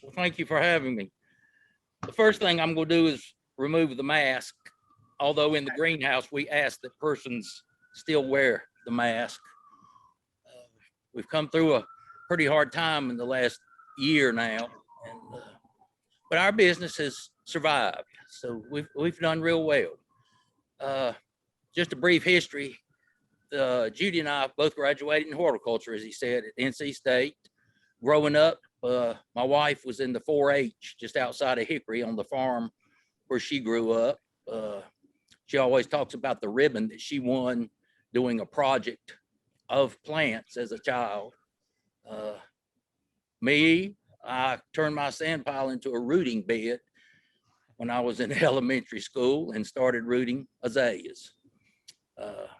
Well, thank you for having me. The first thing I'm going to do is remove the mask. Although in the greenhouse, we ask that persons still wear the mask. We've come through a pretty hard time in the last year now, and but our business has survived, so we've done real well. Just a brief history. Judy and I both graduated in horticulture, as he said, at NC State. Growing up, my wife was in the 4-H just outside of Hickory on the farm where she grew up. She always talks about the ribbon that she won doing a project of plants as a child. I turned my sand pile into a rooting bed when I was in elementary school and started rooting azaleas.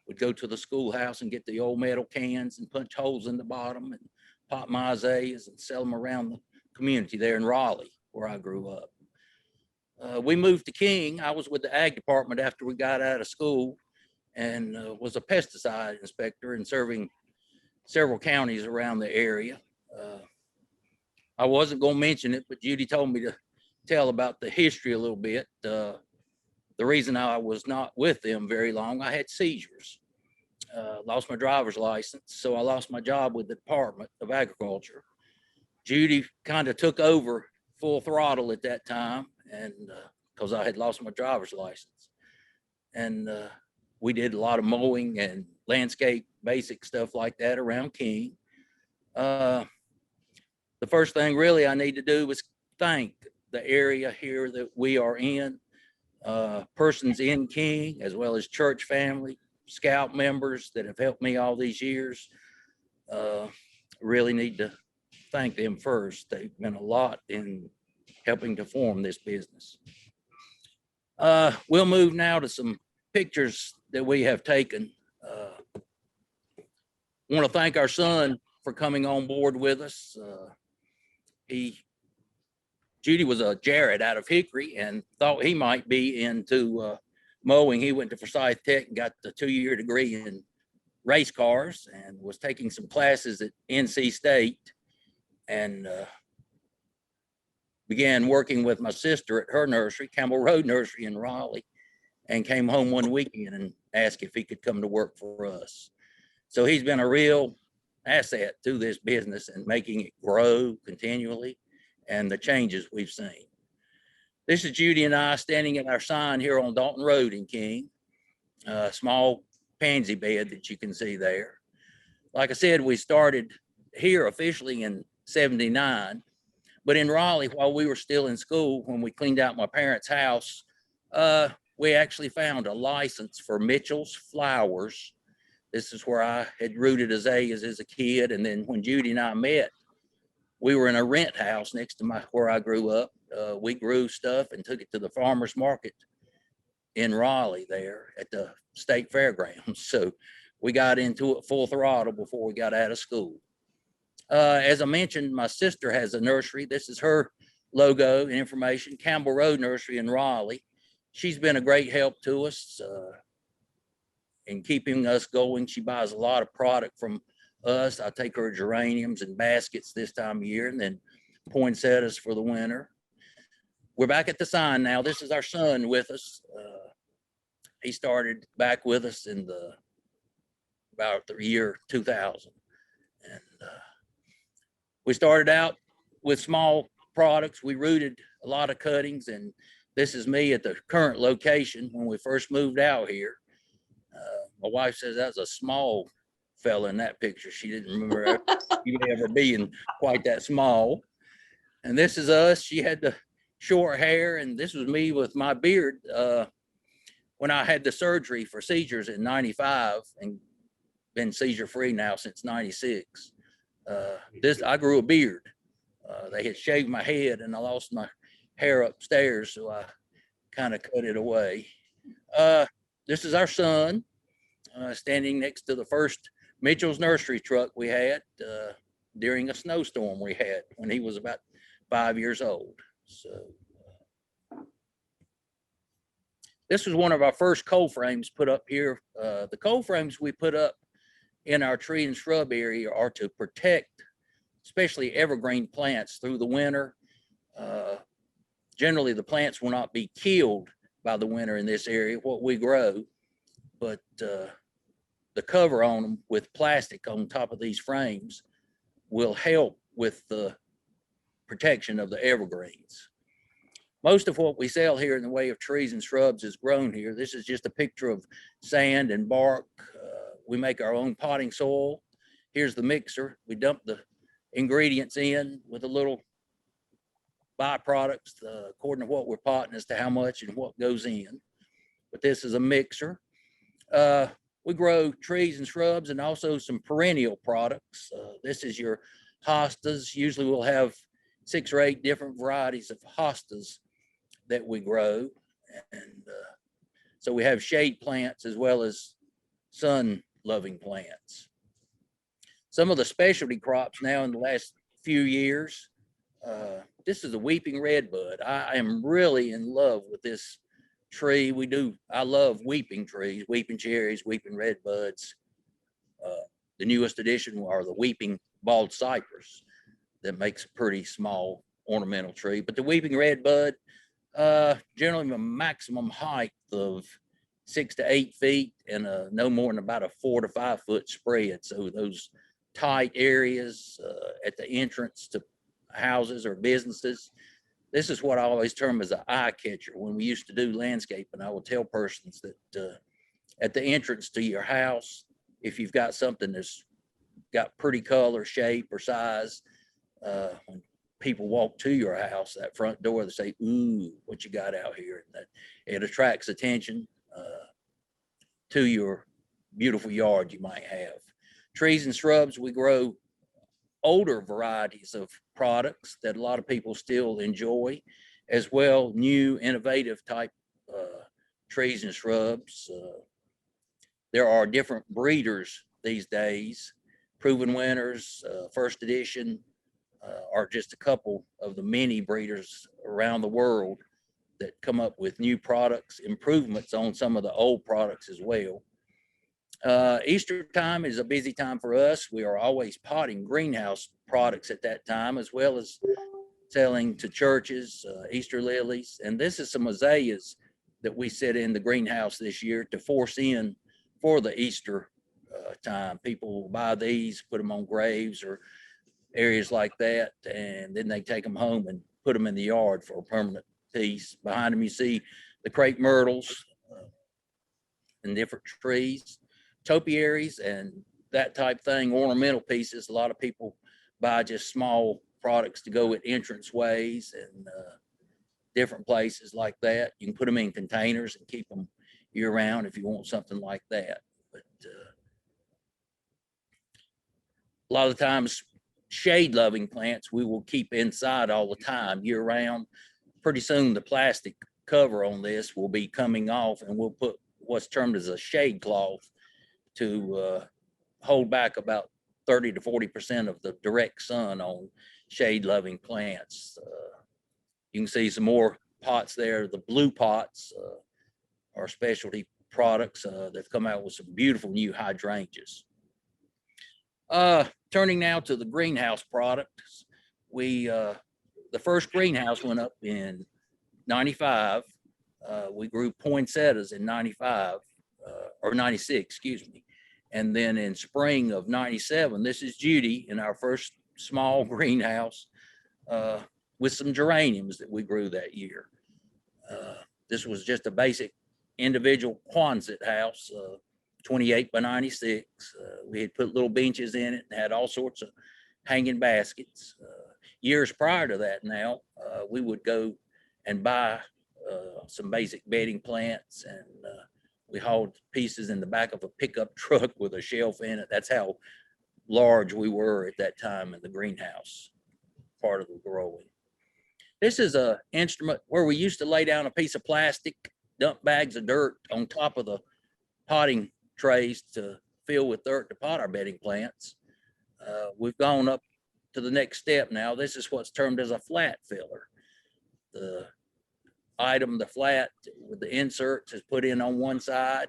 Would go to the schoolhouse and get the old metal cans and punch holes in the bottom and pop my azaleas and sell them around the community there in Raleigh, where I grew up. We moved to King. I was with the ag department after we got out of school and was a pesticide inspector and serving several counties around the area. I wasn't going to mention it, but Judy told me to tell about the history a little bit. The reason I was not with them very long, I had seizures. Lost my driver's license, so I lost my job with the Department of Agriculture. Judy kind of took over full throttle at that time, and because I had lost my driver's license. And we did a lot of mowing and landscape basic stuff like that around King. The first thing really I need to do is thank the area here that we are in, persons in King, as well as church family, scout members that have helped me all these years. Really need to thank them first. They've been a lot in helping to form this business. We'll move now to some pictures that we have taken. Want to thank our son for coming on board with us. Judy was a Jared out of Hickory and thought he might be into mowing. He went to Forsyth Tech and got the 2-year degree in race cars and was taking some classes at NC State and began working with my sister at her nursery, Campbell Road Nursery in Raleigh, and came home one weekend and asked if he could come to work for us. So he's been a real asset to this business and making it grow continually and the changes we've seen. This is Judy and I standing at our sign here on Dalton Road in King, a small pansy bed that you can see there. Like I said, we started here officially in '79, but in Raleigh, while we were still in school, when we cleaned out my parents' house, we actually found a license for Mitchell's Flowers. This is where I had rooted azaleas as a kid. And then when Judy and I met, we were in a rent house next to where I grew up. We grew stuff and took it to the farmer's market in Raleigh there at the state fairgrounds. So we got into it full throttle before we got out of school. As I mentioned, my sister has a nursery. This is her logo and information, Campbell Road Nursery in Raleigh. She's been a great help to us in keeping us going. She buys a lot of product from us. I take her geraniums and baskets this time of year and then poinsettias for the winter. We're back at the sign now. This is our son with us. He started back with us in about the year 2000. And we started out with small products. We rooted a lot of cuttings, and this is me at the current location when we first moved out here. My wife says that was a small fella in that picture. She didn't remember you ever being quite that small. And this is us. She had the short hair, and this was me with my beard when I had the surgery for seizures in '95 and been seizure free now since '96. I grew a beard. They had shaved my head and I lost my hair upstairs, so I kind of cut it away. This is our son standing next to the first Mitchell's nursery truck we had during a snowstorm we had when he was about 5 years old. So this was one of our first cold frames put up here. The cold frames we put up in our tree and shrub area are to protect especially evergreen plants through the winter. Generally, the plants will not be killed by the winter in this area, what we grow, but the cover on them with plastic on top of these frames will help with the protection of the evergreens. Most of what we sell here in the way of trees and shrubs is grown here. This is just a picture of sand and bark. We make our own potting soil. Here's the mixer. We dump the ingredients in with a little byproducts according to what we're potting as to how much and what goes in. But this is a mixer. We grow trees and shrubs and also some perennial products. This is your hostas. Usually we'll have 6 or 8 different varieties of hostas that we grow. And so we have shade plants as well as sun-loving plants. Some of the specialty crops now in the last few years, this is a weeping redbud. I am really in love with this tree. I love weeping trees, weeping cherries, weeping redbuds. The newest addition are the weeping bald cypress that makes a pretty small ornamental tree. But the weeping redbud, generally a maximum height of 6 to 8 feet and no more than about a 4 to 5 foot spread. So those tight areas at the entrance to houses or businesses, this is what I always term as an eye catcher. When we used to do landscaping, I would tell persons that at the entrance to your house, if you've got something that's got pretty color, shape, or size, when people walk to your house, that front door, they say, "Ooh, what you got out here?" And that it attracts attention to your beautiful yard you might have. Trees and shrubs, we grow older varieties of products that a lot of people still enjoy, as well new innovative type trees and shrubs. There are different breeders these days. Proven winners, first edition, are just a couple of the many breeders around the world that come up with new products, improvements on some of the old products as well. Easter time is a busy time for us. We are always potting greenhouse products at that time, as well as selling to churches, Easter lilies. And this is some azaleas that we set in the greenhouse this year to force in for the Easter time. People will buy these, put them on graves or areas like that, and then they take them home and put them in the yard for a permanent piece. Behind them, you see the crepe myrtles and different trees, topiaries and that type thing, ornamental pieces. A lot of people buy just small products to go with entrance ways and different places like that. You can put them in containers and keep them year round if you want something like that. But a lot of the times, shade loving plants we will keep inside all the time year round. Pretty soon the plastic cover on this will be coming off, and we'll put what's termed as a shade cloth to hold back about 30 to 40% of the direct sun on shade loving plants. You can see some more pots there. The blue pots are specialty products. They've come out with some beautiful new hydrangeas. Turning now to the greenhouse products, the first greenhouse went up in 95. We grew poinsettias in 95, or 96, excuse me. And then in spring of 97, this is Judy in our first small greenhouse with some geraniums that we grew that year. This was just a basic individual Quonset house, 28 by 96. We had put little benches in it and had all sorts of hanging baskets. Years prior to that now, we would go and buy some basic bedding plants, and we hauled pieces in the back of a pickup truck with a shelf in it. That's how large we were at that time in the greenhouse part of the growing. This is an instrument where we used to lay down a piece of plastic, dump bags of dirt on top of the potting trays to fill with dirt to pot our bedding plants. We've gone up to the next step now. This is what's termed as a flat filler. The item, the flat with the inserts, is put in on one side.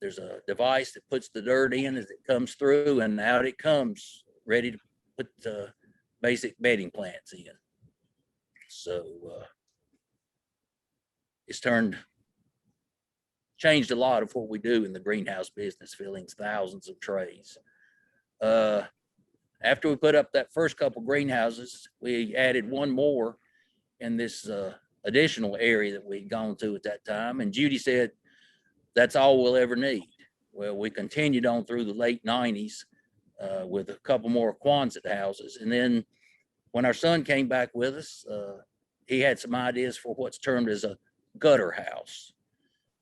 There's a device that puts the dirt in as it comes through, and out it comes ready to put the basic bedding plants in. So it's changed a lot of what we do in the greenhouse business, filling thousands of trays. After we put up that first couple greenhouses, we added one more in this additional area that we'd gone to at that time. And Judy said, that's all we'll ever need. Well, we continued on through the late 90s with a couple more Quonset houses. And then when our son came back with us, he had some ideas for what's termed as a gutter house.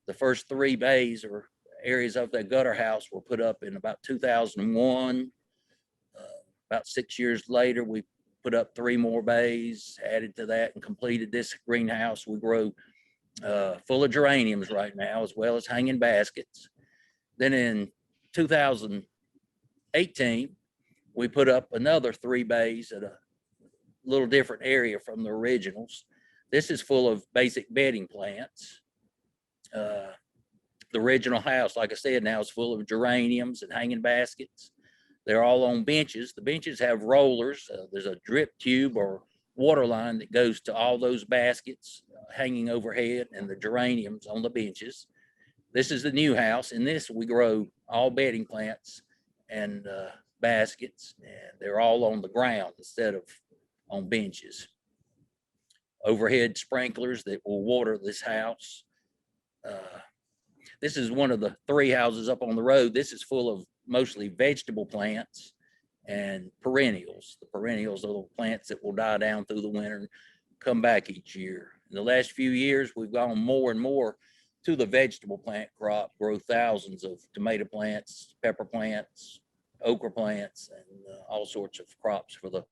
The first 3 bays or areas of that gutter house were put up in about 2001. About 6 years later, we put up 3 more bays, added to that, and completed this greenhouse. We grow full of geraniums right now, as well as hanging baskets. Then in 2018, we put up another 3 bays at a little different area from the originals. This is full of basic bedding plants. The original house, like I said, now is full of geraniums and hanging baskets. They're all on benches. The benches have rollers. There's a drip tube or water line that goes to all those baskets hanging overhead, and the geraniums on the benches. This is the new house. In this, we grow all bedding plants and baskets, and they're all on the ground instead of on benches. Overhead sprinklers that will water this house. This is one of the 3 houses up on the road. This is full of mostly vegetable plants and perennials. The perennials are the plants that will die down through the winter and come back each year. In the last few years, we've gone more and more to the vegetable plant crop, grow thousands of tomato plants, pepper plants, okra plants, and all sorts of crops for the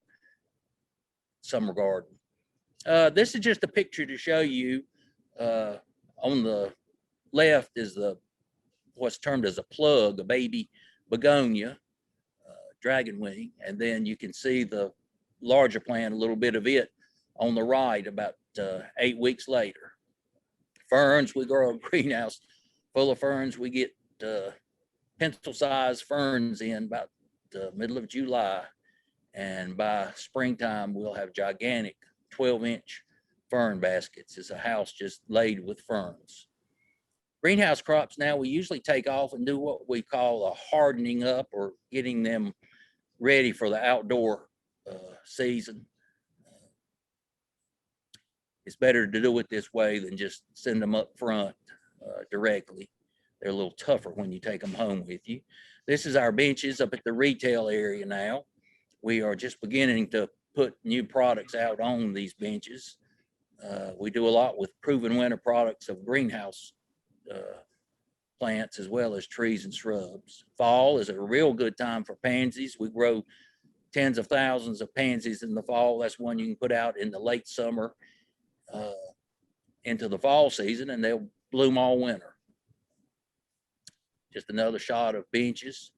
summer garden. This is just a picture to show you. On the left is what's termed as a plug, a baby begonia, dragon wing, and then you can see the larger plant, a little bit of it on the right about 8 weeks later. Ferns, we grow a greenhouse full of ferns. We get pencil-sized ferns in about the middle of July, and by springtime we'll have gigantic 12-inch fern baskets. It's a house just laid with ferns. Greenhouse crops now, we usually take off and do what we call a hardening up, or getting them ready for the outdoor season. It's better to do it this way than just send them up front directly. They're a little tougher when you take them home with you. This is our benches up at the retail area now. We are just beginning to put new products out on these benches. We do a lot with proven winter products of greenhouse plants, as well as trees and shrubs. Fall is a real good time for pansies. We grow tens of thousands of pansies in the fall. That's one you can put out in the late summer into the fall season, and they'll bloom all winter. Just another shot of benches.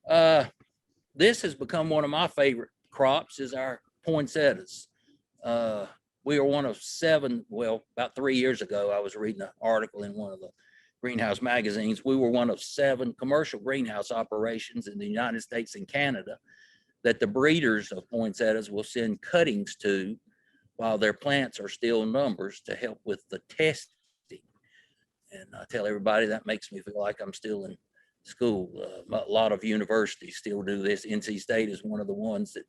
This has become one of my favorite crops, is our poinsettias. We are one of 7, well, about 3 years ago, I was reading an article in one of the greenhouse magazines. We were one of 7 commercial greenhouse operations in the United States and Canada that the breeders of poinsettias will send cuttings to while their plants are still numbers to help with the testing. And I tell everybody that makes me feel like I'm still in school. A lot of universities still do this. NC State is one of the ones that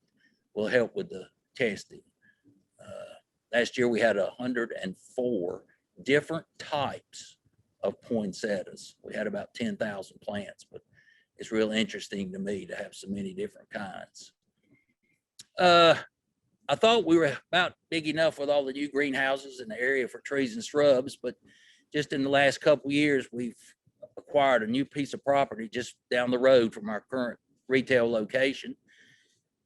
will help with the testing. Last year we had 104 different types of poinsettias. We had about 10,000 plants, but it's real interesting to me to have so many different kinds. I thought we were about big enough with all the new greenhouses in the area for trees and shrubs, but just in the last couple of years, we've acquired a new piece of property just down the road from our current retail location,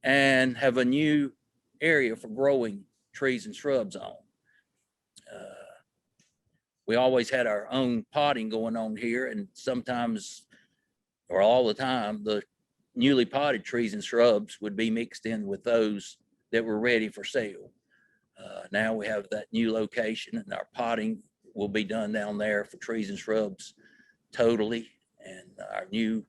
and have a new area for growing trees and shrubs on. We always had our own potting going on here, and sometimes, or all the time, the newly potted trees and shrubs would be mixed in with those that were ready for sale. Now we have that new location, and our potting will be done down there for trees and shrubs totally, and our new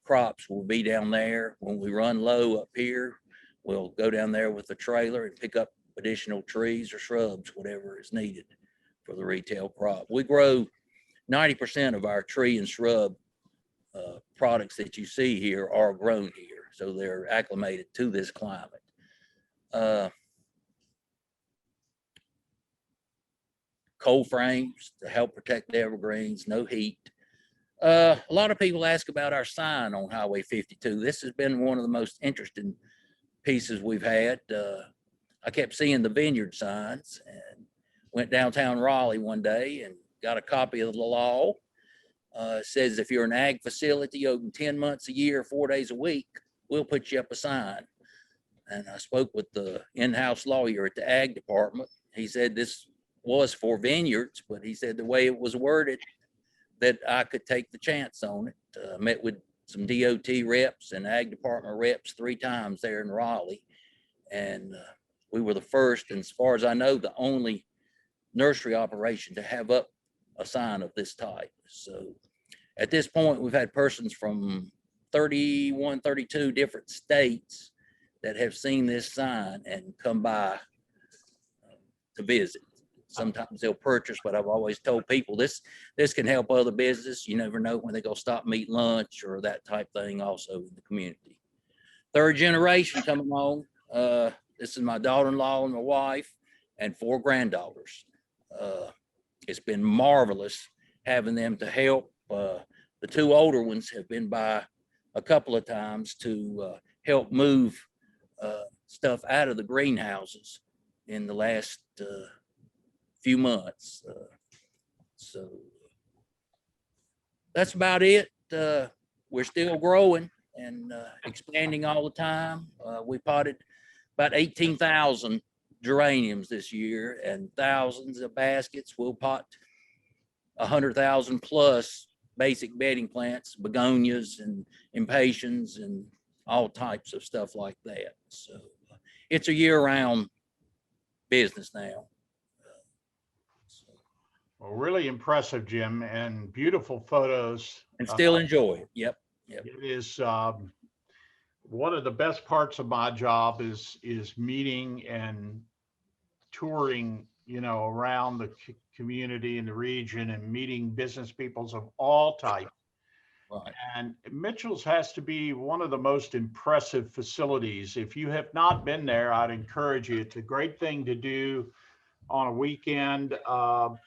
crops will be down there. When we run low up here, we'll go down there with the trailer and pick up additional trees or shrubs, whatever is needed for the retail crop. We grow 90% of our tree and shrub products that you see here are grown here, so they're acclimated to this climate. Cold frames to help protect the evergreens, no heat. A lot of people ask about our sign on Highway 52. This has been one of the most interesting pieces we've had. I kept seeing the vineyard signs and went downtown Raleigh one day and got a copy of the law. It says if you're an ag facility open 10 months a year, 4 days a week, we'll put you up a sign. And I spoke with the in-house lawyer at the ag department. He said this was for vineyards, but he said the way it was worded that I could take the chance on it. Met with some DOT reps and ag department reps 3 times there in Raleigh. And we were the first, and as far as I know, the only nursery operation to have up a sign of this type. So at this point, we've had persons from 31, 32 different states that have seen this sign and come by to visit. Sometimes they'll purchase, but I've always told people this can help other business. You never know when they're gonna stop and eat lunch or that type thing also in the community. 3rd generation coming on. This is my daughter-in-law and my wife and 4 granddaughters. It's been marvelous having them to help. The 2 older ones have been by a couple of times to help move stuff out of the greenhouses in the last few months. So that's about it. We're still growing and expanding all the time. We potted about 18,000 geraniums this year and thousands of baskets. We'll pot 100,000 plus basic bedding plants, begonias and impatiens and all types of stuff like that. So it's a year-round business now. Well, really impressive, Jim, and beautiful photos. And still enjoy it. Yep. It is one of the best parts of my job is meeting and touring, around the community and the region and meeting business peoples of all types. Right. And Mitchell's has to be one of the most impressive facilities. If you have not been there, I'd encourage you. It's a great thing to do on a weekend if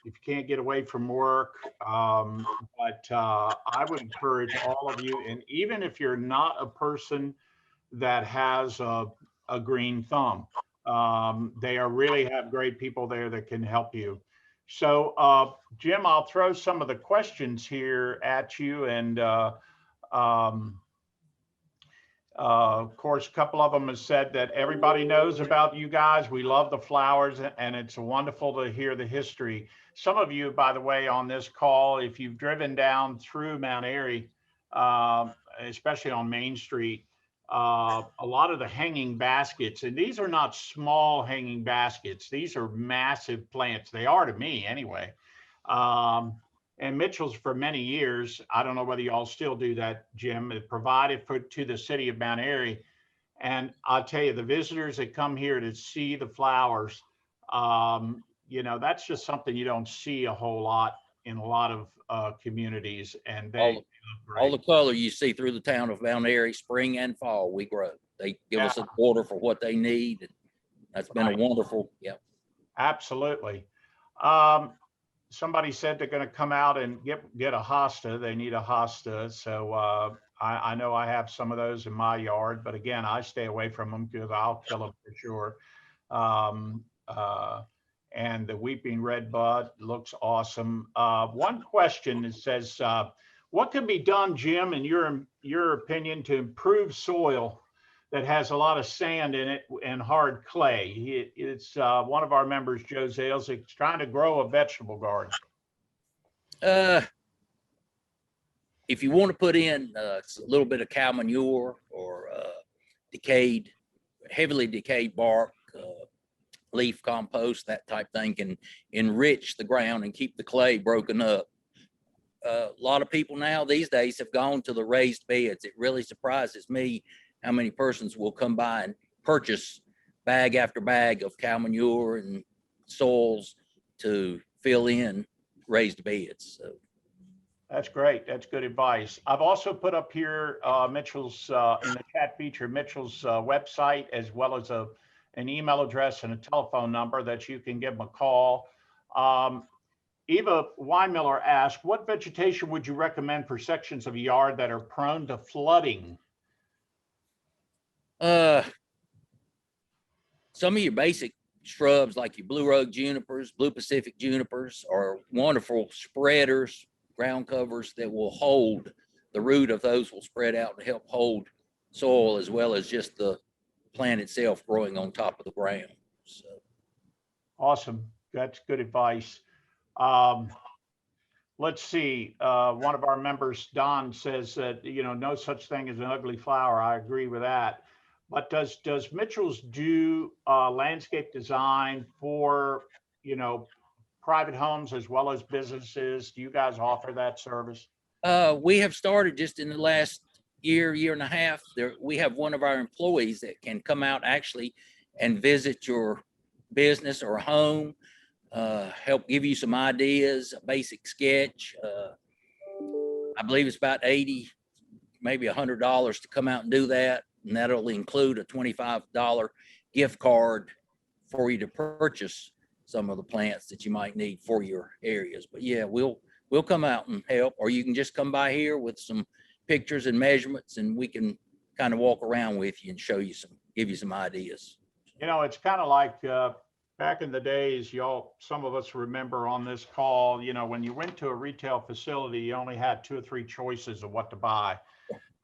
you can't get away from work. But I would encourage all of you, and even if you're not a person that has a green thumb, they really have great people there that can help you. So Jim, I'll throw some of the questions here at you, and of course, a couple of them have said that everybody knows about you guys. We love the flowers, and it's wonderful to hear the history. Some of you, by the way, on this call, if you've driven down through Mount Airy, especially on Main Street, a lot of the hanging baskets, and these are not small hanging baskets. These are massive plants. They are to me anyway. And Mitchell's for many years, I don't know whether y'all still do that, Jim, it provided to the city of Mount Airy. And I'll tell you, the visitors that come here to see the flowers, that's just something you don't see a whole lot in a lot of communities. And all the color you see through the town of Mount Airy, spring and fall, we grow. They give us an order for what they need. And that's been a wonderful, Absolutely. Somebody said they're going to come out and get a hosta. They need a hosta. So I know I have some of those in my yard, but again, I stay away from them because I'll kill them for sure. And the weeping redbud looks awesome. One question that says, what can be done, Jim, in your opinion, to improve soil that has a lot of sand in it and hard clay? It's one of our members, Joe Zales, trying to grow a vegetable garden. If you want to put in a little bit of cow manure or heavily decayed bark, leaf compost, that type thing can enrich the ground and keep the clay broken up. A lot of people now these days have gone to the raised beds. It really surprises me how many persons will come by and purchase bag after bag of cow manure and soils to fill in raised beds. So That's great. That's good advice. I've also put up here Mitchell's in the chat feature, Mitchell's website, as well as an email address and a telephone number that you can give them a call. Eva Weinmiller asked, what vegetation would you recommend for sections of a yard that are prone to flooding? Some of your basic shrubs like your blue rug junipers, blue Pacific junipers are wonderful spreaders, ground covers that will hold, the root of those will spread out and help hold soil as well as just the plant itself growing on top of the ground. So. Awesome. That's good advice. Let's see. One of our members, Don, says that, no such thing as an ugly flower. I agree with that. But does Mitchell's do landscape design for, private homes as well as businesses? Do you guys offer that service? We have started just in the last year and a half. We have one of our employees that can come out actually and visit your business or home, help give you some ideas, a basic sketch. I believe it's about $80, maybe $100 to come out and do that. And that'll include a $25 gift card for you to purchase some of the plants that you might need for your areas. But yeah, we'll come out and help, or you can just come by here with some pictures and measurements, and we can kind of walk around with you and show you give you some ideas. It's kind of like back in the days, some of us remember on this call, when you went to a retail facility, you only had 2 or 3 choices of what to buy.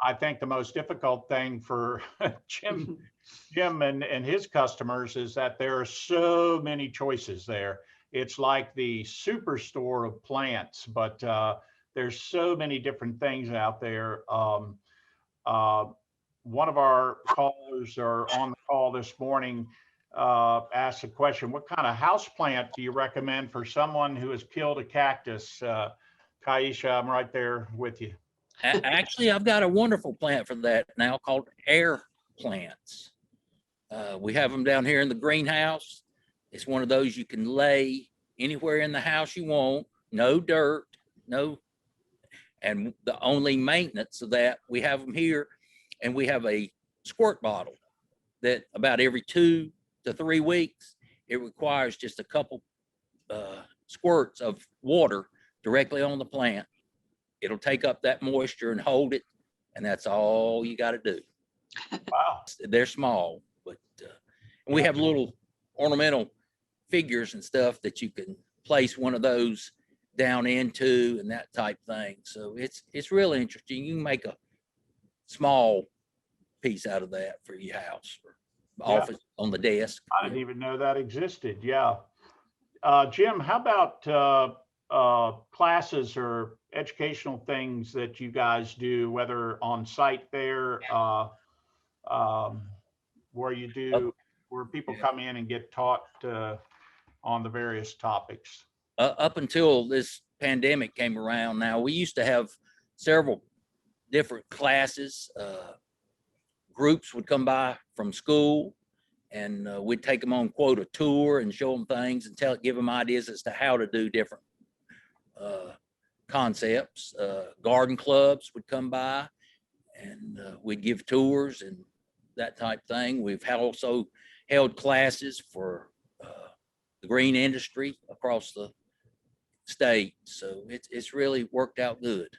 I think the most difficult thing for Jim and his customers is that there are so many choices there. It's like the superstore of plants, but there's so many different things out there. One of our callers are on the call this morning asked a question: what kind of house plant do you recommend for someone who has killed a cactus? Kaisha, I'm right there with you. Actually, I've got a wonderful plant for that now called air plants. We have them down here in the greenhouse. It's one of those you can lay anywhere in the house you want, no dirt, and the only maintenance of that, we have them here, and we have a squirt bottle that about every 2 to 3 weeks, it requires just a couple squirts of water directly on the plant. It'll take up that moisture and hold it, and that's all you got to do. Wow. They're small, but we have little ornamental figures and stuff that you can place one of those down into and that type thing. So it's really interesting. You can make a small piece out of that for your house or office on the desk. I didn't even know that existed. Yeah. Jim, how about classes or educational things that you guys do, whether on site there, where people come in and get taught on the various topics? Up until this pandemic came around, now we used to have several different classes. Groups would come by from school, and we'd take them on, quote, a tour and show them things and give them ideas as to how to do different concepts. Garden clubs would come by, and we'd give tours and that type thing. We've also held classes for the green industry across the state. So it's really worked out good.